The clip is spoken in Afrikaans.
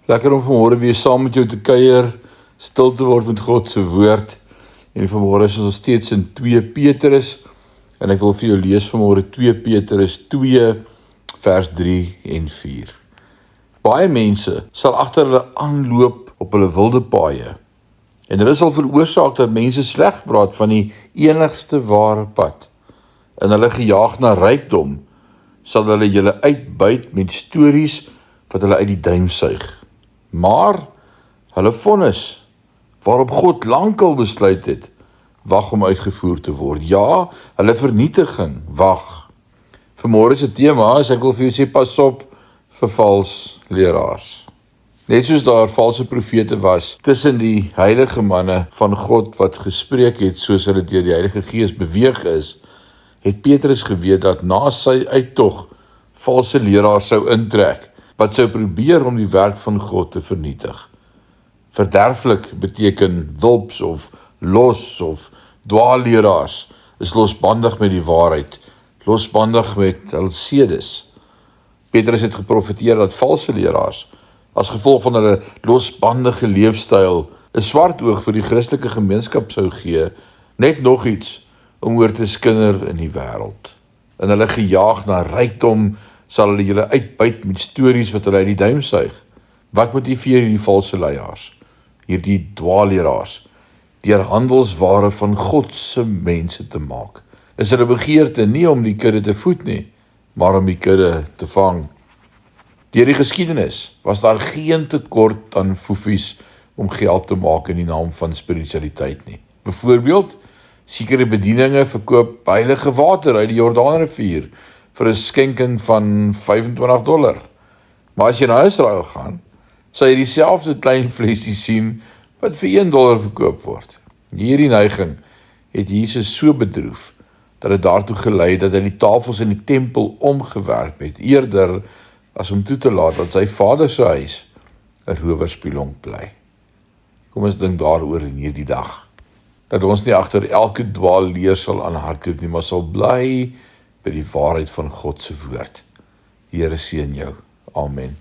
Lekker om vanmôre weer saam met jou te kuier, stil te word met God se woord. En vanmôre is ons steeds in 2 Petrus, en ek wil vir jou lees vanmôre 2 Petrus 2 vers 3 en 4. Baie mense sal agter hulle aanloop op hulle wilde paaie, en hulle sal veroorsaak dat mense sleg praat van die enigste ware pad. En hulle gejaag na rykdom, sal hulle julle uitbuit met stories wat hulle uit die duim suig. Maar hulle vonnis, waarop God lankal besluit het, wag om uitgevoer te word. Ja, hulle vernietiging, wag. Vanmôre se tema is, ek wil vir jou sê, pas op vir vals leraars. Net soos daar valse profete was tussen die heilige manne van God wat gespreek het soos hulle deur die Heilige Gees beweeg is, het Petrus geweet dat na sy uittog valse leraars sou intrek, wat sou probeer om die werk van God te vernietig. Verderflik beteken wulps of los of dwaalleraars is losbandig met die waarheid, losbandig met hul sedes. Petrus het geprofeteer dat valse leraars, as gevolg van hulle losbandige leefstyl, 'n swart oog vir die Christelike gemeenskap sou gee, net nog iets om oor te skinder in die wêreld. En hulle gejaag na rykdom, sal hulle julle uitbuit met stories wat hulle uit die duim suig. Wat motiveer hierdie valse leiers, hierdie dwaalleraars, deur handelsware van God se mense te maak? Is hulle begeerte nie om die kudde te voed nie, maar om die kudde te vang? Deur die geskiedenis was daar geen tekort aan foefies om geld te maak in die naam van spiritualiteit nie. Byvoorbeeld, sekere bedieninge verkoop heilige water uit die Jordaanrivier vir 'n skenking van $25. Maar as jy na Israel gaan, sal jy dieselfde klein flesie sien wat vir $1 verkoop word. Hierdie neiging het Jesus so bedroef dat dit daartoe gelei dat hy die tafels in die tempel omgewerp het, eerder as om toe te laat dat sy Vader se huis 'n rowerspilonk bly. Kom ons dink daaroor in hierdie dag, dat ons nie agter elke dwaalleer sal aanhardloop nie, maar sal bly by die waarheid van God se woord. Die Here seën jou. Amen.